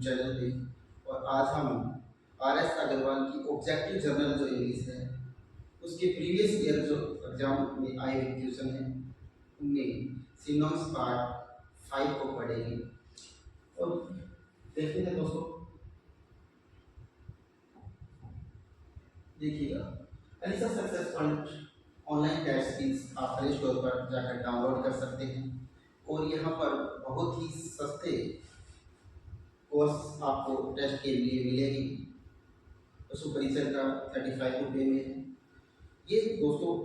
Channel पे। और आज हम आर एस अग्रवाल की ऑब्जेक्टिव जर्नल जो इंग्लिश है उसके प्रीवियस ईयर जो एग्जाम में आए हुए क्वेश्चन हैं उनमें सिनोनिम्स पार्ट 5 को पढ़ेंगे। और देखते हैं दोस्तों, देखिएगा Elisa success point online test series आप प्ले स्टोर पर जाकर डाउनलोड कर सकते हैं। और यहाँ पर बहुत ही सस्ते कोर्स आपको टेस्ट के लिए मिलेगी। पशु परिचय का 35 रुपये में है। ये दोस्तों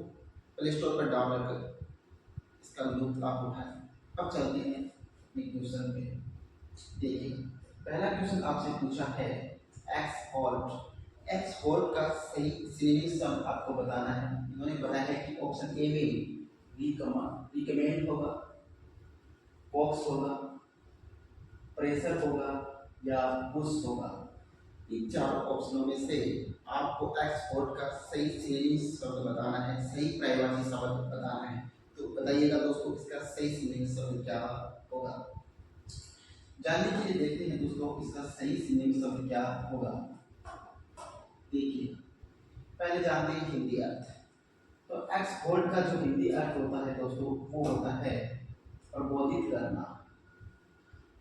प्ले स्टोर पर डाउनलोड कर इसका लुत्फ आप उठाएं। अब चलते हैं अपने क्वेश्चन पे। देखिए पहला क्वेश्चन आपसे पूछा है एक्स हॉल्ट। एक्स हॉल्ट का सही सिनोनिम शब्द आपको बताना है। इन्होंने बताया है कि ऑप्शन ए में रिकमेंड होगा, बॉक्स होगा, प्रेशर होगा या पुश होगा। इन चारों ऑप्शनों में से आपको एक्स हॉल्ट का सही सिनोनिम शब्द बताना है, सही पर्यायवाची शब्द बताना है। तो बताइएगा दोस्तों इसका सही सिनोनिम शब्द क्या होगा। जानने के लिए देखते हैं दोस्तों इसका सही सिनोनिम शब्द क्या होगा। देखिए पहले जानते हैं हिंदी अर्थ। तो एक्स होल्ड का जो हिंदी अर्थ होता है दोस्तों वो होता है प्रबोधित करना।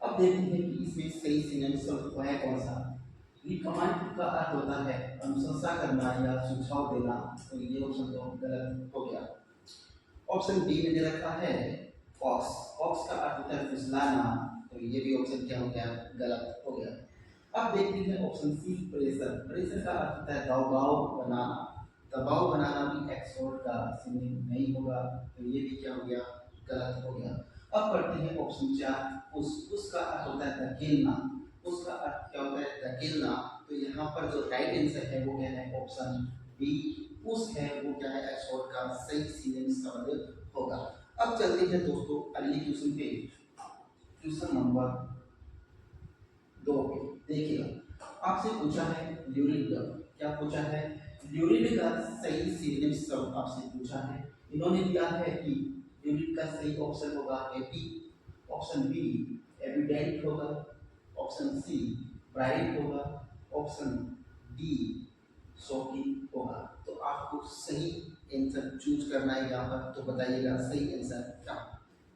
अब देखते हैं कि इसमें सही सिनोनिम शब्द है कौन सा। रिकमेंड का अर्थ होता है अनुशंसा करना या सुझाव देना। तो ये ऑप्शन तो गलत हो गया। ऑप्शन बी में दे रखा है फॉक्स। फॉक्स का अर्थ होता है फुसलाना। तो ये भी ऑप्शन क्या हो गया, गलत हो गया। अब देखते हैं ऑप्शन सी प्रेशर। प्रेशर का अर्थ होता है दबाव बनाना। दबाव बनाना भी एक्स वर्ड का सिनोनिम नहीं होगा। तो ये भी क्या हो गया, गलत हो गया। अब पढ़ते हैं ऑप्शन 4 उसका अर्थ होता है धकेलना। उसका अर्थ क्या होता है, धकेलना। तो यहाँ पर जो राइट आंसर है वो क्या है, ऑप्शन बी उस है वो क्या है, एक्स वर्ड का सही सिनोनिम शब्द होगा। अब चलते हैं दोस्तों अगले क्वेश्चन पे, क्वेश्चन नंबर 2 पे। देखिएगा आपसे पूछा है ल्यूरिड। क्या पूछा है, ल्यूरिड का सही सिनोनिम शब्द आपसे पूछा है। इन्होंने दिया है कि ल्यूरिड का सही ऑप्शन होगा एपी, ऑप्शन बी एविडेंट होगा, ऑप्शन सी ब्राइट होगा, ऑप्शन डी शॉकिंग होगा। तो आपको सही आंसर चूज करना है यहाँ पर। तो बताइएगा सही आंसर क्या।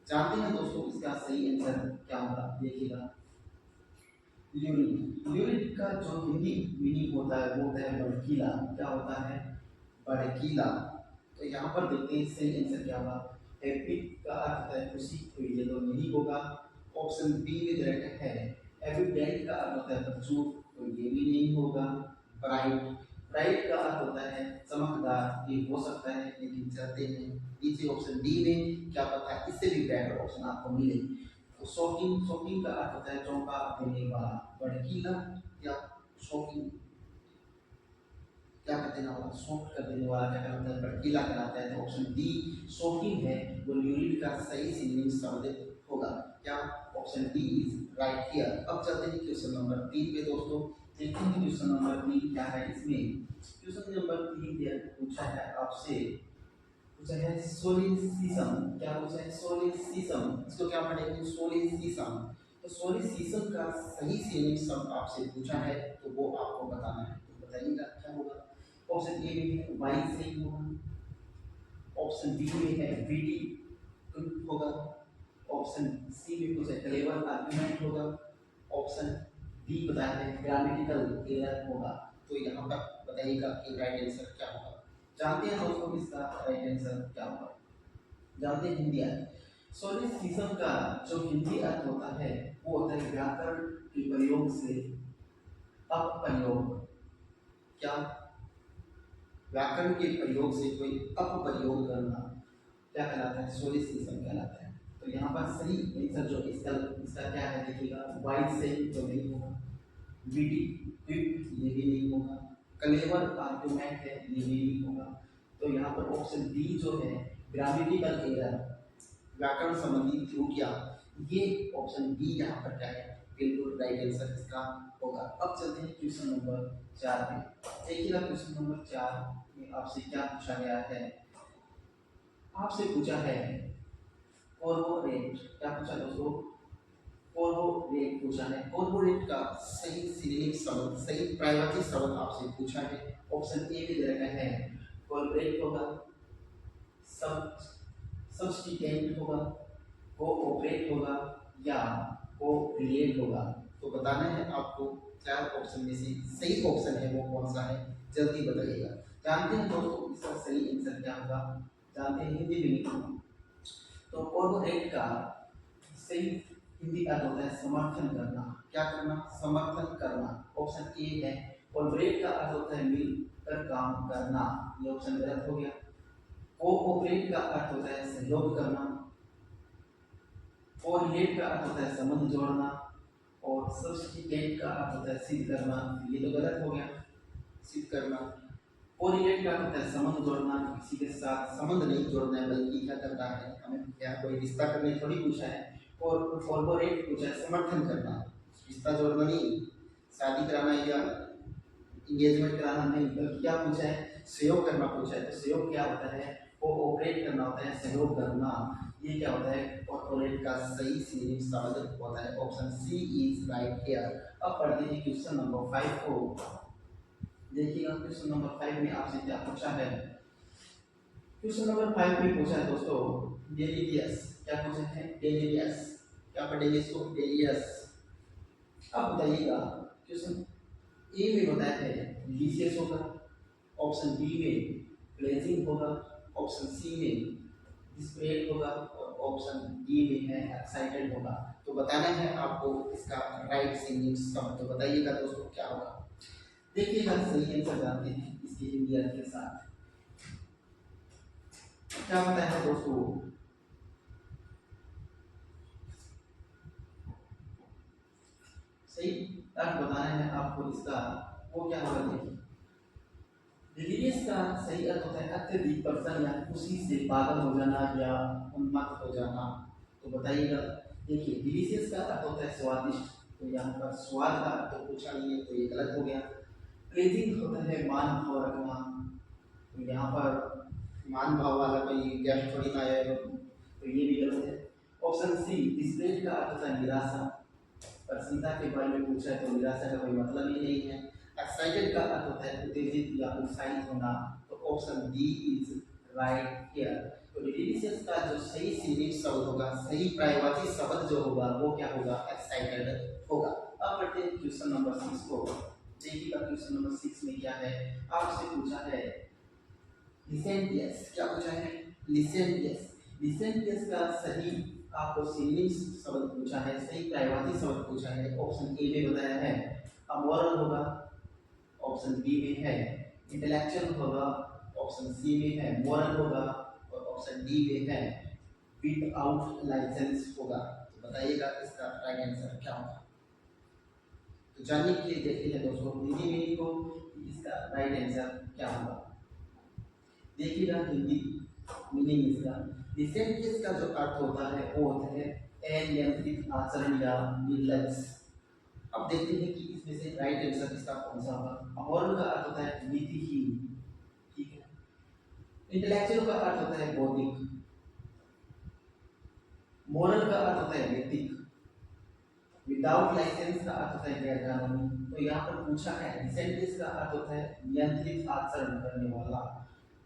जानते हैं दोस्तों इसका सही आंसर क्या होगा। देखिएगा ल्यूरिड। ल्यूरिड का जो हिंदी मीनिंग होता है वो होता है भड़कीला। क्या होता है, भड़कीला। तो यहाँ पर देखते हैं सही आंसर क्या होगा। हैप्पी का अर्थ होता है खुशी। तो ये तो नहीं होगा। ऑप्शन बी में डायरेक्ट है एविडेंट का अर्थ होता है प्रचुर। तो ये भी नहीं होगा। ब्राइट, ब्राइट का अर्थ होता है चमकदार। ये हो सकता है लेकिन चलते हैं नीचे ऑप्शन डी में, क्या पता है इससे भी बेटर ऑप्शन आपको मिले। तो शॉकिंग, शॉकिंग का अर्थ होता है चौंका देने वाला। भड़कीला या शॉकिंग क्या कहते हैं, शॉक कर देने वाला क्या कहलाता है, भड़कीला कहलाता है। तो ऑप्शन डी शॉकिंग है वो ल्यूरिड का सही सिनोनिम शब्द होगा। क्या, option D is right here. अब चलते हैं क्वेश्चन नंबर 3 पे दोस्तों। देखते हैं क्वेश्चन नंबर 3 क्या है। इसमें क्वेश्चन नंबर 3 पूछा है आपसे, पूछा है सोलिसिज्म। क्या पूछा है, सोलिसिज्म। इसको क्या पढ़ेंगे, सोलिसिज्म। तो सोलिसिज्म का सही सिनोनिम शब्द आपसे पूछा है तो वो आपको बताना है। तो बताइएगा क्या होगा। ऑप्शन ए में है वाई सही होगा, ऑप्शन बी में है वीटी होगा, ऑप्शन सी में कुछ क्लेवर आर्गुमेंट होगा, ऑप्शन डी बताया है ग्रामेटिकल एरर होगा। तो यहाँ पर बताइएगा कि राइट आंसर क्या होगा। जानते हैं दोस्तों इसका राइट आंसर क्या होगा। जानते हैं हिंदी अर्थ। सोलिसिज्म का जो हिंदी अर्थ होता है वो होता है व्याकरण के प्रयोग से अपप्रयोग। क्या, व्याकरण के प्रयोग से कोई अपप्रयोग करना क्या कहलाता है, सोलिसिज्म कहलाता है। तो यहाँ पर सही आंसर जो इसका क्या है देखिएगा, वाइड सही तो नहीं होगा, वीडी ये भी नहीं होगा, क्लेवर आर्गुमेंट है ये भी नहीं होगा। तो यहाँ पर ऑप्शन डी जो है ग्रामेटिकल एरर, व्याकरण संबंधी त्रुटियां, ये ऑप्शन डी यहाँ पर क्या है, बिल्कुल राइट आंसर इसका होगा। अब चलते हैं क्वेश्चन नंबर 4 पे। देखिएगा क्वेश्चन नंबर 4 में आपसे क्या पूछा गया है। आपसे पूछा है कॉर्पोरेट। क्या पूछा दोस्तों, कॉर्पोरेट पूछा है। कॉर्पोरेट का सही सिनोनिम शब्द, सही प्रायवाची शब्द आपसे पूछा है। ऑप्शन ए में दे रखा है कॉर्पोरेट होगा, सब सब्स्टिट्यूट होगा, कोऑपरेट होगा या कोरिलेट होगा। तो बताना है आपको चार ऑप्शन में से सही ऑप्शन है वो कौन सा है, जल्दी बताइएगा। जानते हैं दोस्तों इसका सही आंसर क्या होगा, जानते हैं हिंदी में। तो कॉर्पोरेट का सही हिंदी अर्थ होता है समर्थन करना। क्या करना, समर्थन करना। ऑप्शन ए है। कॉर्पोरेट का अर्थ होता है मिलकर काम करना, ये ऑप्शन गलत हो गया। कोऑपरेट का अर्थ होता है सहयोग करना, कोरिलेट का अर्थ होता है संबंध जोड़ना, और सब्स्टिट्यूट का अर्थ होता है सिद्ध करना, ये तो गलत हो गया, सिद्ध करना। कोरिलेट का अर्थ होता है संबंध जोड़ना, किसी के साथ संबंध नहीं जोड़ना है बल्कि क्या करना है, हमें क्या कोई रिश्ता करने थोड़ी पूछा है। और कॉर्पोरेट पूछा है समर्थन करना, रिश्ता जोड़ना नहीं, शादी कराना या इंगेजमेंट कराना नहीं, बल्कि क्या पूछा है, सहयोग करना पूछा है। तो सहयोग क्या होता है, कोऑपरेट करना होता है सहयोग करना, ये क्या होता है कॉर्पोरेट का सही सिनोनिम शब्द होता है। Option C is right here. अब पढ़ते हैं क्वेश्चन नंबर 5 को। देखिएगा क्वेश्चन नंबर 5 में आपसे क्या पूछा है। क्वेश्चन नंबर 5 में पूछा है दोस्तों डेलिडियस, क्या पूछा है डेलिडियस, क्या पढ़ेंगे इसको डेलिडियस। अब बताइएगा क्वेश्चन ए में बताया है डिलीशियस होगा, ऑप्शन बी में प्लेजिंग होगा, ऑप्शन सी में डिस्प्लेड होगा, और ऑप्शन डी में है एक्साइटेड होगा। तो बताना है आपको इसका राइट सिंगिंग शब्द, तो बताइएगा दोस्तों क्या होगा। देखिएगा सही आंसर जानते हैं इसके हिंदी अर्थ के साथ। क्या बताया है दोस्तों, सही अर्थ बताना है आपको इसका, वो क्या होगा। देखिए डिलीरियस का सही अर्थ होता है अत्यधिक प्रसन्न या खुशी से पागल हो जाना या उन्मत्त हो जाना। तो बताइएगा। देखिए डिलीशियस का अर्थ होता है स्वादिष्ट, तो यहाँ पर स्वाद का अर्थ तो पूछा नहीं है, तो ये गलत हो गया। प्लेजिंग होता है मान भाव रखना, तो यहाँ पर मान भाव वाला कोई गेस्ट थोड़ी ना आया, तो ये भी गलत है। ऑप्शन सी डिस्प्लेड का अर्थ होता है निराशा, प्रसन्नता के बारे में पूछा है तो निराशा का कोई मतलब ही नहीं है। एक्साइटेड का अर्थ होता है उत्तेजित या उत्साहित होना, तो option D is right here. तो डिलीशियस का जो सही सिनोनिम शब्द होगा, सही पर्यायवाची शब्द जो होगा वो क्या होगा, एक्साइटेड होगा। अब बढ़ते हैं क्वेश्चन नंबर 6 को। देखिएगा क्वेश्चन नंबर 6 में क्या है, आपसे पूछा है लिसेंटियस। क्या पूछा है, लिसेंटियस। लिसेंटियस का सही आपको सिनोनिम शब्द पूछा है, सही पर्यायवाची शब्द पूछा है। ऑप्शन ए में बताया है अमोरल होगा, ऑप्शन बी में है इंटेलेक्चुअल होगा, ऑप्शन सी में है मोरल होगा, और ऑप्शन डी में है विदाउट लाइसेंस होगा। तो बताइएगा इसका राइट आंसर क्या होगा। तो जानने के लिए देखते हैं दोस्तों हिंदी मीनिंग को, इसका राइट आंसर क्या होगा। देखिएगा हिंदी मीनिंग इसका, डिसेंटियस का जो अर्थ होता है वो होता है अनियंत्रित आचरण या निर्लज। अब देखते हैं कि इसमें से राइट आंसर इसका कौन सा होगा। अमोरल का अर्थ होता है नीतिहीन, ठीक है। इंटेलेक्चुअल का अर्थ होता है बौद्धिक, मोरल का अर्थ होता है नैतिक, विदाउट लाइसेंस का अर्थ होता है गैर कानूनी। तो यहाँ पर पूछा है डिसेंटियस का अर्थ होता है नियंत्रित आचरण करने वाला,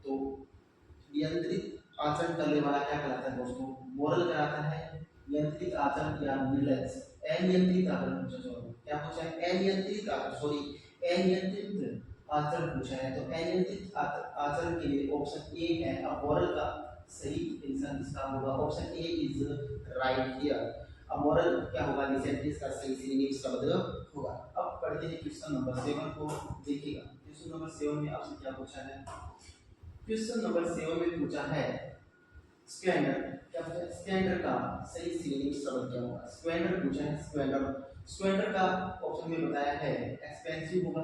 तो नियंत्रित आचरण करने वाला क्या कहलाता है दोस्तों, मोरल कहलाता है। नियंत्रित आचरण या निर्लज, अनियंत्रित आचरण पूछा, क्या पूछा है अनियंत्रित आचरण, सॉरी अनियंत्रित आचरण पूछा है। तो अनियंत्रित आचरण के लिए ऑप्शन ए है अमोरल का सही आंसर इसका होगा, option A is right here. Amoral क्या होगा, डिसेंटियस का सही सिनोनिम शब्द होगा। अब पढ़ते हैं क्वेश्चन नंबर 7 को। देखिएगा क्वेश्चन नंबर 7 में आपसे क्या पूछा है। क्वेश्चन नंबर 7 में पूछा है स्क्वेंडर। क्या पूछा है, स्क्वेंडर का सही सिनोनिम शब्द क्या होगा। स्क्वेंडर पूछा है, स्क्वेंडर। स्क्वेंडर का ऑप्शन में बताया है एक्सपेंसिव होगा,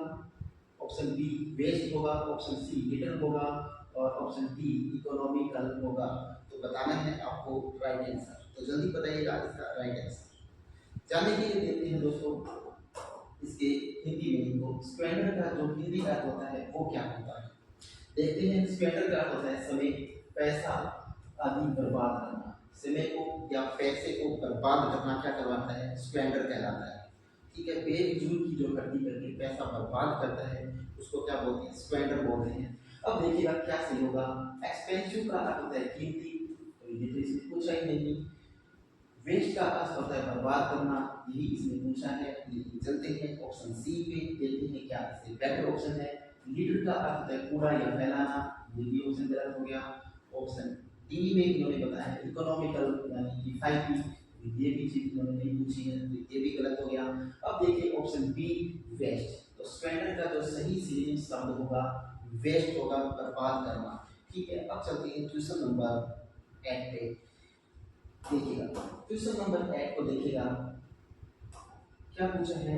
ऑप्शन बी वेस्ट होगा, ऑप्शन सी लिटिल होगा, और ऑप्शन डी इकोनॉमिकल होगा। तो बताना है आपको राइट आंसर, तो जल्दी बताइएगा इसका राइट आंसर। जानने के लिए देखते हैं दोस्तों इसके हिंदी मीनिंग को। स्क्वेंडर का जो हिंदी अर्थ होता है वो क्या होता है, देखते हैं। स्क्वेंडर का अर्थ होता है समय, पैसा आदि बर्बाद करना। समय को या पैसे को बर्बाद करना क्या करवाता है, स्क्वैंडर कहलाता है। ठीक है, बेफिजूल की जो खर्ची करके पैसा बर्बाद करता है उसको क्या बोलते हैं, स्क्वैंडर बोलते हैं। अब देखिएगा क्या सही होगा, एक्सपेंसिव का अर्थ होता है कीमती, तो ये तो इसमें पूछा ही नहीं। वेस्ट का अर्थ होता है बर्बाद करना, यही इसमें पूछा है। लेकिन चलते हैं ऑप्शन सी पे, देखते हैं क्या इससे बेटर ऑप्शन है। लीटर का अर्थ होता है कूड़ा या फैलाना, ये भी ऑप्शन गलत हो गया। ऑप्शन डी में इन्होंने बताया है इकोनॉमिकल यानी किफायती, ये भी चीज इन्होंने नहीं पूछी है, ये भी गलत हो गया। अब देखिए ऑप्शन बी वेस्ट, तो स्क्वैंडर का जो सही सिनोनिम शब्द होगा वेस्ट होगा, बर्बाद करना। ठीक है, अब चलते हैं क्वेश्चन नंबर 8 पे। देखिएगा क्वेश्चन नंबर 8 को देखिएगा क्या पूछा है,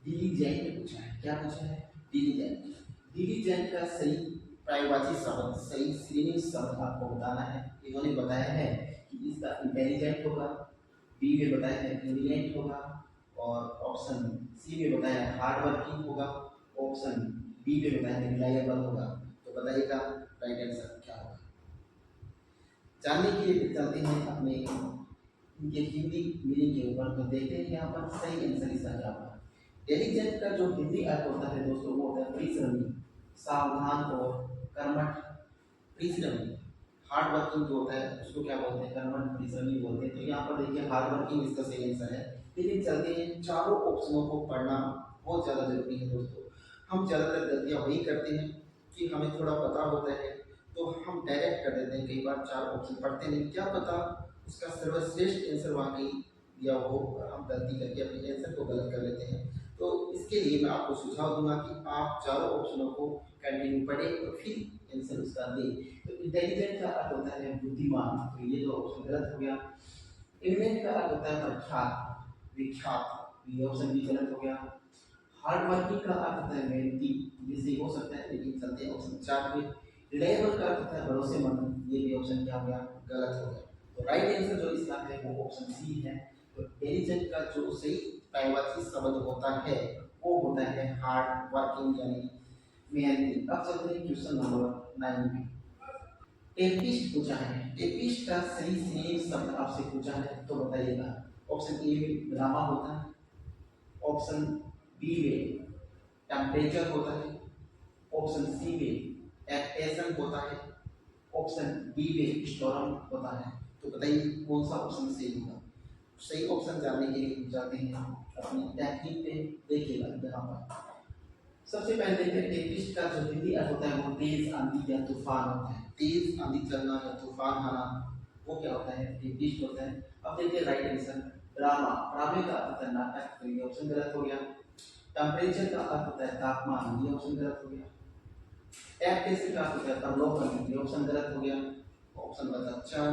डिलीजेंट पूछा है। क्या पूछा है, डिलीजेंट। डिलीजेंट का सही पर्यायवाची शब्द, सही सिनोनिम शब्द आपको बताना है। इन्होंने बताया है कि इसका इंटेलिजेंट होगा, बी में बताया है ब्रिलियंट होगा, और ऑप्शन सी में बताया है हार्ड वर्किंग होगा, ऑप्शन बी में बताया है रिलायबल होगा। तो बताइएगा राइट आंसर क्या होगा। जानने के लिए चलते हैं अपने इनके हिंदी मीनिंग के ऊपर, तो देखते हैं यहाँ पर सही आंसर इसका क्या होगा। इंटेलिजेंट का जो हिंदी अर्थ होता है दोस्तों वो होता है परिश्रमी, सावधान और कर्मठ। परिश्रमी, हार्ड वर्किंग जो होता है उसको क्या बोलते हैं, कर्मठ परिश्रमी बोलते हैं। तो यहाँ पर देखिए हार्ड वर्किंग इसका सही आंसर है। लेकिन चलते हैं, चारों ऑप्शनों को पढ़ना बहुत ज़्यादा जरूरी है दोस्तों। हम ज़्यादातर गलतियाँ वही करते हैं कि हमें थोड़ा पता होता है तो हम डायरेक्ट कर देते हैं, कई बार चार ऑप्शन पढ़ते नहीं, क्या पता उसका सर्वश्रेष्ठ आंसर वाकई दिया हो और हम गलती करके अपने आंसर को गलत कर लेते हैं। तो इसके लिए मैं आपको सुझाव दूंगा कि आप चारों ऑप्शनों को कंटिन्यू पढ़ें और फिर आंसर उसका दें। तो इंटेलिजेंट का अर्थ होता है बुद्धिमान, तो ये तो ऑप्शन गलत हो गया। इमिनेंट का अर्थ होता है प्रख्यात, विख्यात, ये ऑप्शन भी गलत हो गया। हार्ड वर्किंग का अर्थ होता है मेहनती, ये सही हो सकता है, लेकिन चलते हैं ऑप्शन 4 पे। रिलायबल का अर्थ होता है भरोसेमंद, ये भी ऑप्शन क्या हो गया, गलत हो गया। तो राइट आंसर जो इसका है वो ऑप्शन सी है। तो इंटेलिजेंट का जो सही पर्यायवाची शब्द होता है वो होता है हार्ड वर्किंग यानी मेहनती। अब चलते हैं क्वेश्चन नंबर 9 पे। टेपिस्ट पूछा है, टेपिस्ट का सही सिनोनिम शब्द आपसे पूछा है तो बताइएगा। ऑप्शन ए में ड्रामा होता है, ऑप्शन बी में टेम्परेचर होता है, ऑप्शन सी में एक्टेशन होता है, ऑप्शन बी में स्टॉर्म होता है। तो बताइए कौन सा ऑप्शन सही होगा। सही ऑप्शन जानने के लिए जाते हैं अपनी टेक्निक पे। देखिएगा यहाँ पर सबसे पहले देखते हैं टेम्पेस्ट का जो हिंदी अर्थ होता है वो तेज आंधी या तूफान होता है। तेज आंधी चलना या तूफान आना वो क्या होता है, टेम्पेस्ट होता है। अब देखते हैं राइट आंसर ड्रामा, ड्रामे का अर्थ होता है नाटक, तो ये ऑप्शन गलत हो गया। टेम्परेचर का अर्थ होता है तापमान, ये ऑप्शन गलत हो गया। टेम्परेचर का अर्थ होता है अवलोकन, ये ऑप्शन गलत हो गया। ऑप्शन बचा 4,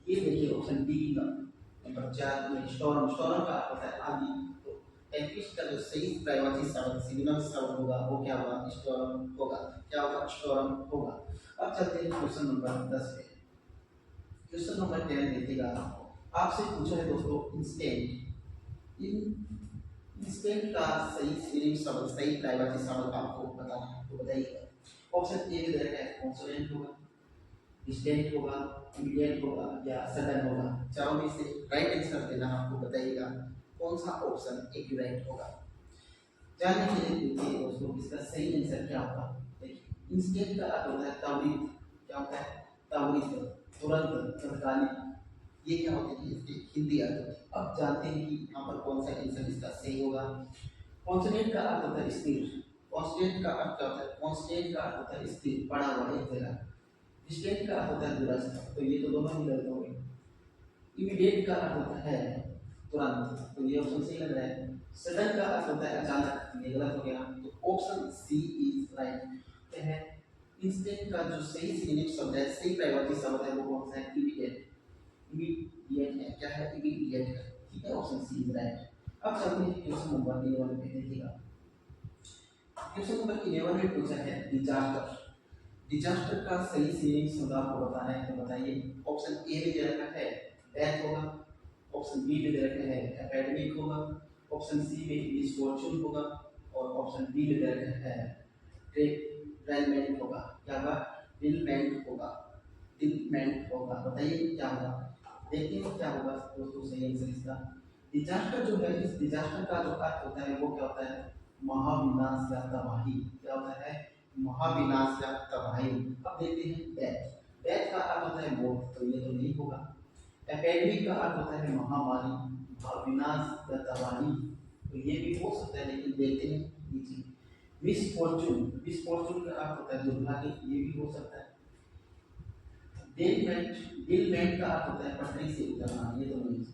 ये देखिए ऑप्शन डी नंबर 4 में स्टॉर्म, स्टॉर्म का अर्थ होता है आंधी। तो टेम्पेस्ट का जो सही पर्यायवाची शब्द सिनोनिम शब्द होगा वो क्या होगा, स्टॉर्म होगा। क्या होगा, स्टॉर्म होगा। अब चलते हैं क्वेश्चन नंबर 10 पे। क्वेश्चन नंबर 10 देखिएगा, आपसे पूछा है दोस्तों इंस्टेंट। इंस्टेंट का सही सिनोनिम शब्द, सही पर्यायवाची शब्द आपको बताना है, तो बताइए। ऑप्शन ए में दे रखा है कॉन्सोनेंट होगा, डिस्टेंट होगा, इमीडिएट होगा या सडन होगा। चारों में से राइट आंसर देना आपको, बताइएगा कौन सा ऑप्शन एक्यूरेट होगा। जानने के लिए देखिए दोस्तों इसका सही आंसर क्या होगा। देखिए इंस्टेंट का अर्थ होता है त्वरित, क्या होता है, त्वरित, तुरंत, तत्कालिक, ये क्या होता है इसके हिंदी अर्थ। अब जानते हैं कि यहाँ पर कौन सा आंसर इसका सही होगा। कॉन्सोनेंट का अर्थ होता है स्थिर, कॉन्स्टेंट का अर्थ होता है, कॉन्स्टेंट का अर्थ होता है स्थिर, पड़ा हुआ एक जगह। डिस्टेंट का अर्थ होता है दूरस्थ, तो ये तो दोनों ही गलत हो गए। इमीडिएट का अर्थ होता है तुरंत, तो ये ऑप्शन सही लग रहा है। सडन का अर्थ होता है अचानक, ये गलत हो गया। तो ऑप्शन सी इज राइट। क्या है, इंस्टेंट का जो सही सिनोनिम शब्द है, सही पर्यायवाची शब्द है वो कौन सा है, इमीडिएट। इमीडिएट है, क्या है, इमीडिएट है। ठीक है, ऑप्शन सी इज राइट। अब चलते हैं क्वेश्चन नंबर 11 पे। देखिएगा क्वेश्चन नंबर 11 में पूछा है डिजास्टर। डिजास्टर का सही सिनोनिम शब्द आपको बताना है, तो बताइए। ऑप्शन ए में दे रखा है डेथ होगा, ऑप्शन बी में दे रखा है एपेडेमिक होगा, ऑप्शन सी में मिसफॉर्चून होगा, और ऑप्शन डी में दे रखा है डिरेलमेंट होगा। क्या होगा, डिलमेंट होगा, डिलमेंट होगा। बताइए क्या होगा। देखते हैं क्या होगा दोस्तों सही आंसर इसका। डिजास्टर जो है, इस डिजास्टर का जो अर्थ होता है वो क्या होता है, महाविनाश या तबाही। क्या होता है, महाविनाश या तबाही। अब देखते हैं डेथ। डेथ का अर्थ होता है मौत, तो ये तो नहीं होगा। एपेडेमिक का अर्थ होता है महामारी, महाविनाश या तबाही, तो ये भी हो सकता है, लेकिन देखते हैं नीचे। मिसफॉर्चून, मिसफॉर्चून का अर्थ होता है दुर्भाग्य, ये भी हो सकता है। डेलमेंट, डेलमेंट का अर्थ होता है पटरी से उतरना, ये तो नहीं।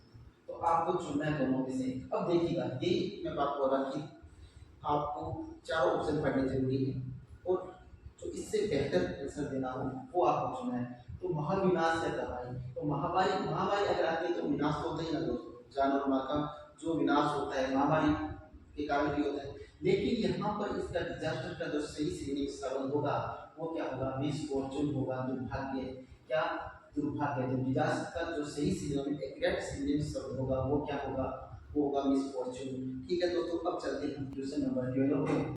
तो आपको चुनना है दोनों में से। अब देखिएगा, ये मैं बात बोल रहा कि आपको चारों ऑप्शन पढ़ने जरूरी है, और जो इससे बेहतर आंसर देना हो वो आपको चुनना है। तो महाविनाश है तबाही, तो महामारी, महामारी अगर आती है तो विनाश तो होता ही ना दोस्तों, जानवर मार का जो विनाश होता है महामारी के कारण भी होता है। लेकिन यहाँ पर इसका डिजास्टर का जो सही सिग्निंग शब्द होगा वो क्या होगा, मिसफॉर्चून होगा, दुर्भाग्य। क्या, दुर्भाग्य। तो डिजास्टर का जो सही सिग्निंग, एग्जैक्ट सिग्निंग शब्द होगा वो क्या होगा, वो होगा मिसफॉर्चून। ठीक है दोस्तों, अब चलते हैं क्वेश्चन नंबर 12 पे।